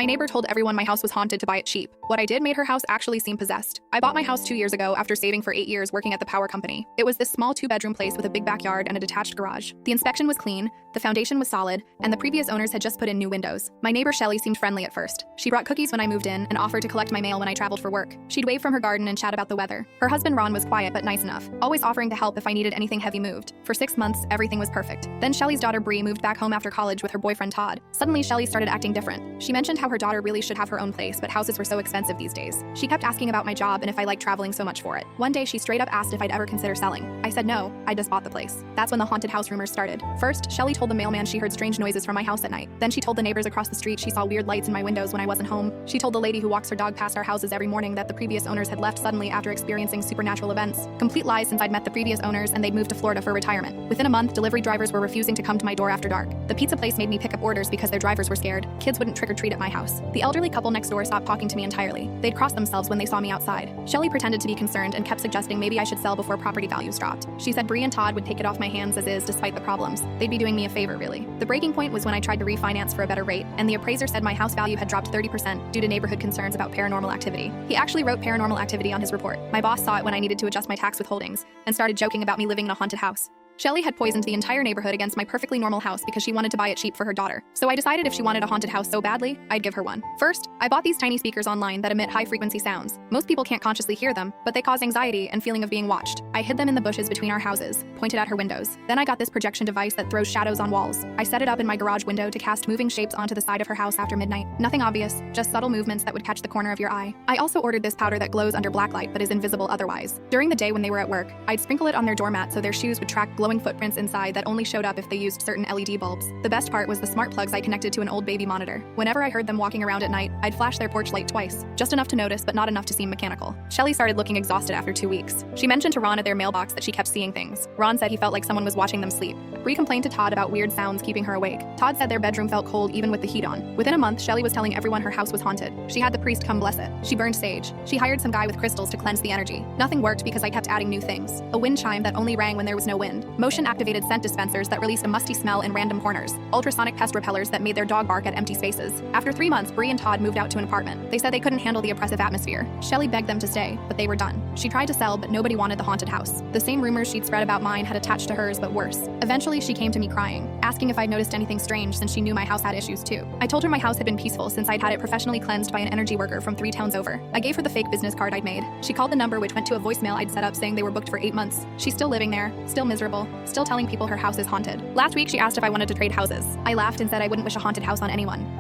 My neighbor told everyone my house was haunted to buy it cheap. What I did made her house actually seem possessed. I bought my house 2 years ago after saving for 8 years working at the power company. It was this small 2-bedroom place with a big backyard and a detached garage. The inspection was clean, the foundation was solid, and the previous owners had just put in new windows. My neighbor Shelly seemed friendly at first. She brought cookies when I moved in and offered to collect my mail when I traveled for work. She'd wave from her garden and chat about the weather. Her husband Ron was quiet but nice enough, always offering to help if I needed anything heavy moved. For 6 months, everything was perfect. Then Shelly's daughter Bree moved back home after college with her boyfriend Todd. Suddenly, Shelly started acting different. She mentioned how her daughter really should have her own place, but houses were so expensive these days. She kept asking about my job and if I liked traveling so much for it. One day, she straight up asked if I'd ever consider selling. I said no, I just bought the place. That's when the haunted house rumors started. First, Shelly told the mailman she heard strange noises from my house at night. Then she told the neighbors across the street she saw weird lights in my windows when I wasn't home. She told the lady who walks her dog past our houses every morning that the previous owners had left suddenly after experiencing supernatural events. Complete lies, since I'd met the previous owners and they'd moved to Florida for retirement. Within a month, delivery drivers were refusing to come to my door after dark. The pizza place made me pick up orders because their drivers were scared. Kids wouldn't trick-or-treat at my house. The elderly couple next door stopped talking to me entirely. They'd cross themselves when they saw me outside. Shelly pretended to be concerned and kept suggesting maybe I should sell before property values dropped. She said Bree and Todd would take it off my hands as is despite the problems. They'd be doing me a favor, really. The breaking point was when I tried to refinance for a better rate, and the appraiser said my house value had dropped 30% due to neighborhood concerns about paranormal activity. He actually wrote paranormal activity on his report. My boss saw it when I needed to adjust my tax withholdings and started joking about me living in a haunted house. Shelly had poisoned the entire neighborhood against my perfectly normal house because she wanted to buy it cheap for her daughter. So I decided if she wanted a haunted house so badly, I'd give her one. First, I bought these tiny speakers online that emit high-frequency sounds. Most people can't consciously hear them, but they cause anxiety and feeling of being watched. I hid them in the bushes between our houses, pointed at her windows. Then I got this projection device that throws shadows on walls. I set it up in my garage window to cast moving shapes onto the side of her house after midnight. Nothing obvious, just subtle movements that would catch the corner of your eye. I also ordered this powder that glows under blacklight but is invisible otherwise. During the day when they were at work, I'd sprinkle it on their doormat so their shoes would track glowing footprints inside that only showed up if they used certain LED bulbs. The best part was the smart plugs I connected to an old baby monitor. Whenever I heard them walking around at night, I'd flash their porch light twice, just enough to notice but not enough to seem mechanical. Shelly started looking exhausted after 2 weeks. She mentioned to Ron at their mailbox that she kept seeing things. Ron said he felt like someone was watching them sleep. Bree complained to Todd about weird sounds keeping her awake. Todd said their bedroom felt cold even with the heat on. Within a month, Shelly was telling everyone her house was haunted. She had the priest come bless it. She burned sage. She hired some guy with crystals to cleanse the energy. Nothing worked because I kept adding new things. A wind chime that only rang when there was no wind. Motion-activated scent dispensers that released a musty smell in random corners. Ultrasonic pest repellers that made their dog bark at empty spaces. After 3 months, Bree and Todd moved out to an apartment. They said they couldn't handle the oppressive atmosphere. Shelly begged them to stay, but they were done. She tried to sell, but nobody wanted the haunted house. The same rumors she'd spread about mine had attached to hers, but worse. Eventually, she came to me crying, asking if I'd noticed anything strange since she knew my house had issues too. I told her my house had been peaceful since I'd had it professionally cleansed by an energy worker from 3 towns over. I gave her the fake business card I'd made. She called the number, which went to a voicemail I'd set up saying they were booked for 8 months. She's still living there, still miserable, still telling people her house is haunted. Last week, she asked if I wanted to trade houses. I laughed and said I wouldn't wish a haunted house on anyone.